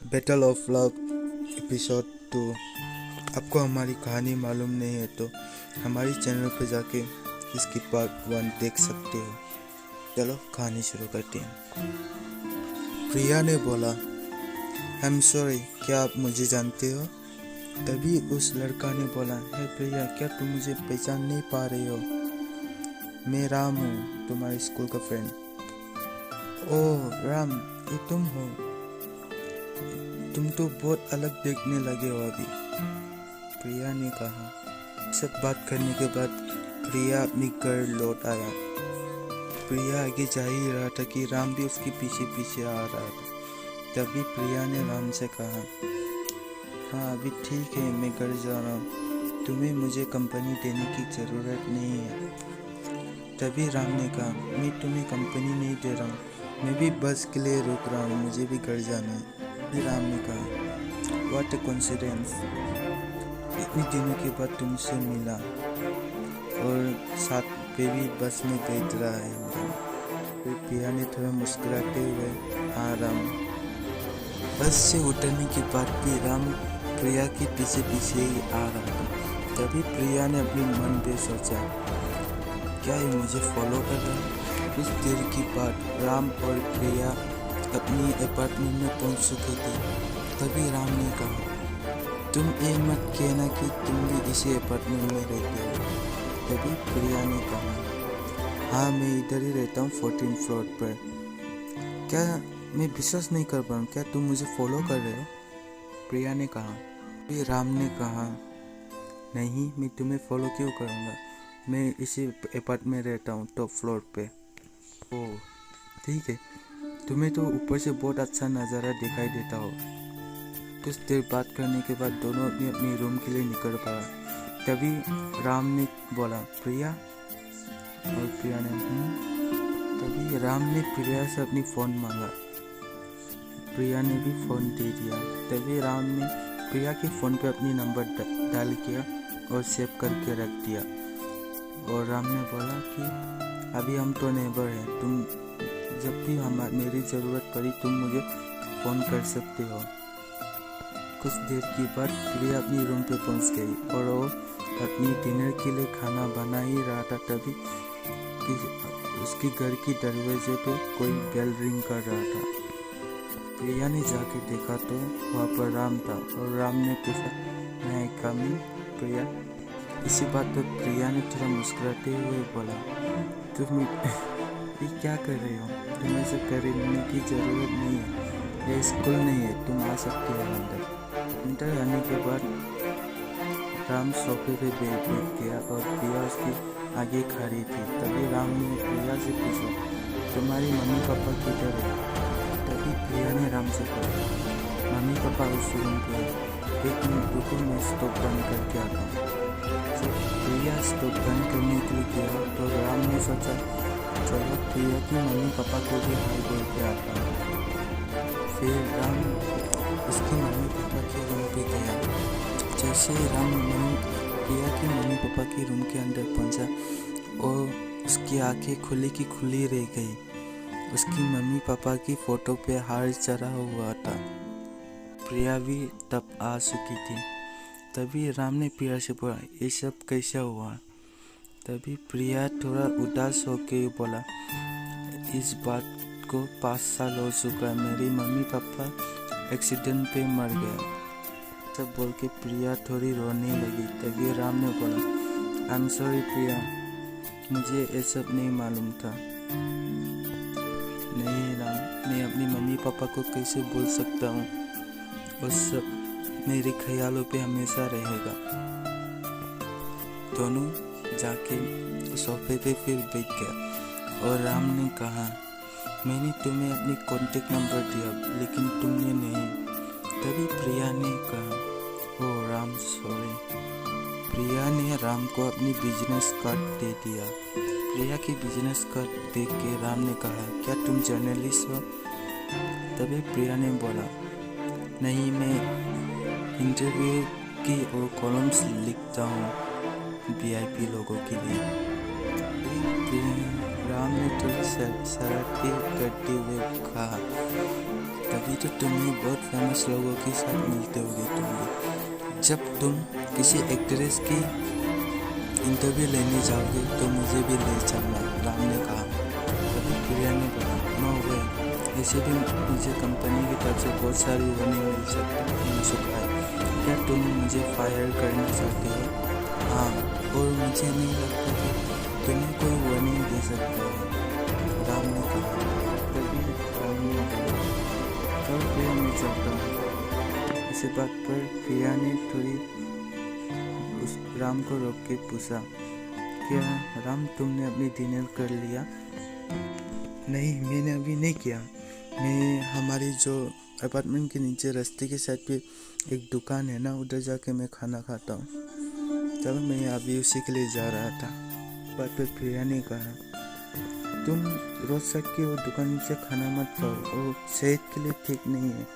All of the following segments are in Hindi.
Battle of love episode 2। आपको हमारी कहानी मालूम नहीं है तो हमारी चैनल पर जाके इसकी पार्ट 1 देख सकते हो। चलो कहानी शुरू करते हैं। प्रिया ने बोला, आई एम सॉरी, क्या आप मुझे जानते हो? तभी उस लड़का ने बोला, हे प्रिया, क्या तुम मुझे पहचान नहीं पा रही हो? मैं राम हूँ, तुम्हारे स्कूल का फ्रेंड। ओह राम, ये तुम हो? तुम तो बहुत अलग देखने लगे हो अभी, प्रिया ने कहा। सब बात करने के बाद प्रिया अपनी घर लौट आया। प्रिया आगे जा ही रहा था कि राम भी उसके पीछे पीछे आ रहा था। तभी प्रिया ने राम से कहा, हाँ अभी ठीक है, मैं घर जा रहा हूँ, तुम्हें मुझे कंपनी देने की ज़रूरत नहीं है। तभी राम ने कहा, मैं तुम्हें कंपनी नहीं दे रहा हूँ, मैं भी बस के लिए रुक रहा हूँ, मुझे भी घर जाना है। फिर राम ने कहा, व्हाट ए कोइंसिडेंस, इतने दिनों के बाद तुमसे मिला और साथ पे भी बस में बैठ रहा है। फिर प्रिया ने थोड़ा मुस्कुराते हुए, हाँ राम। बस से उतरने के बाद भी राम प्रिया के पीछे पीछे ही आ रहा था। तभी प्रिया ने अपने मन पे सोचा, क्या ये मुझे फॉलो कर रहा है? कुछ देर के बाद राम और प्रिया अपनी अपार्टमेंट में पहुंच चुके थे। तभी राम ने कहा, तुम ये मत कहना कि तुम भी इसी अपार्टमेंट में रहते हो। तभी प्रिया ने कहा, हाँ मैं इधर ही रहता हूँ, 14th फ्लोर पर। क्या मैं विश्वास नहीं कर पा रहा हूँ, क्या तुम मुझे फॉलो कर रहे हो? प्रिया ने कहा। फिर राम ने कहा, नहीं मैं तुम्हें फॉलो क्यों करूँगा, मैं इसी अपार्टमेंट में रहता हूँ, टॉप फ्लोर पे। ओह ठीक है, तुम्हें तो ऊपर से बहुत अच्छा नज़ारा दिखाई देता हो। कुछ देर बात करने के बाद दोनों अपनी अपनी रूम के लिए निकल पड़ा। तभी राम ने बोला, प्रिया? और प्रिया ने तभी राम ने प्रिया से अपनी फ़ोन मांगा। प्रिया ने भी फ़ोन दे दिया। तभी राम ने प्रिया के फ़ोन पे अपनी नंबर डाल किया और सेव करके रख दिया। और राम ने बोला कि अभी हम तो नेबर हैं, तुम जब भी मेरी ज़रूरत पड़ी तुम मुझे फ़ोन कर सकते हो। कुछ देर के बाद प्रिया अपनी रूम पे पहुंच गई और वो अपनी डिनर के लिए खाना बना ही रहा था। तभी उसके घर की दरवाजे पे कोई बेल रिंग कर रहा था। प्रिया ने जाके देखा तो वहाँ पर राम था और राम ने पूछा, मैं कमिंग प्रिया? इसी बात पर प्रिया ने थोड़ा मुस्कुराते हुए बोला, तुम ये क्या कर रहे हो? तुम्हें ऐसा करने की ज़रूरत नहीं है, ये स्कूल नहीं है, तुम आ सकते हो अंदर आने के बाद राम सोफे पे बैठ गया और प्रिया उसके आगे खड़ी थी। तभी राम ने प्रिया से पूछा, तुम्हारी मम्मी पापा किधर है? तभी प्रिया ने राम से कहा, मम्मी पापा उस रूम पे है, एक मिनट रुको, मैं स्टोव बंद करके आता हूँ। जब प्रिया स्टोव बंद करने के लिए गया तो राम ने सोचा, चलो प्रिया की मम्मी पापा को भी हाय बोल के आता हूँ। फिर राम उसकी मम्मी पापा के रूम पे गया। जैसे ही राम प्रिया के मम्मी पापा के रूम के अंदर पहुंचा और उसकी आंखें खुली की खुली रह गई। उसकी मम्मी पापा की फ़ोटो पे हार चढ़ा हुआ था। प्रिया भी तब आ चुकी थी। तभी राम ने प्रिया से बोला, ये सब कैसे हुआ? तभी प्रिया थोड़ा उदास होकर बोला, इस बात को 5 साल हो चुका है, मेरी मम्मी पापा एक्सीडेंट पे मर गए। सब बोल के प्रिया थोड़ी रोने लगी। तभी राम ने बोला, आई एम सॉरी प्रिया, मुझे ये सब नहीं मालूम था। नहीं राम, मैं अपनी मम्मी पापा को कैसे भूल सकता हूँ, वो सब मेरे ख्यालों पे हमेशा रहेगा। दोनों जाके सोफे पे फिर बैठ गया और राम ने कहा, मैंने तुम्हें अपनी कॉन्टेक्ट नंबर दिया लेकिन तुमने नहीं। तभी प्रिया ने कहा, ओ राम सॉरी। प्रिया ने राम को अपनी बिजनेस कार्ड दे दिया। प्रिया की बिजनेस कार्ड देख के राम ने कहा, क्या तुम जर्नलिस्ट हो? तभी प्रिया ने बोला, नहीं, मैं इंटरव्यू की और कॉलम्स लिखता हूँ VIP लोगों के लिए। राम ने थोड़ी शरारती करते हुए कहा, तभी तो तुम्हें बहुत फेमस लोगों के साथ मिलते होगे तुम भी। जब तुम किसी एक्ट्रेस की इंटरव्यू लेने जाओगे तो मुझे भी ले चलना, राम ने कहा। तभी प्रिया ने कहा, नो वे, ऐसे भी मुझे कंपनी की तरफ से बहुत सारी वार्निंग मिल चुका है। क्या तुम मुझे फायर करना चाहते हो? हाँ, और मुझे नहीं लगता कि तुम्हें कोई वार्निंग दे सकता है, राम ने कहा। तभी राम ने कहा, चल प्रिया, मैं चलता हूँ। इसी बात पर प्रिया ने थोड़ी उस राम को रोक के पूछा, क्या राम तुमने अपनी डिनर कर लिया? नहीं, मैंने अभी नहीं किया। मैं हमारी जो अपार्टमेंट के नीचे रास्ते के साइड पे एक दुकान है ना, उधर जाके मैं खाना खाता हूँ। चलो, मैं अभी उसी के लिए जा रहा था। बात पर प्रिया ने कहा, तुम रोज सक के वो दुकान से खाना मत खाओ, वो सेहत के लिए ठीक नहीं है,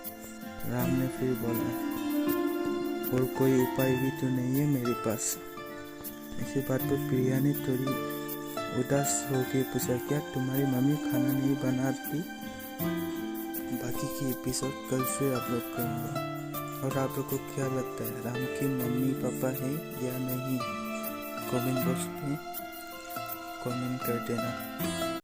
राम ने फिर बोला। और कोई उपाय भी तो नहीं है मेरे पास। इसी बात पर प्रिया ने थोड़ी उदास होकर पूछा, क्या तुम्हारी मम्मी खाना नहीं बनाती? बाकी की एपिसोड कल से अपलोड करूँगा। और आप लोग को क्या लगता है, राम की मम्मी पापा है या नहीं? कमेंट बॉक्स में कमेंट कर देना।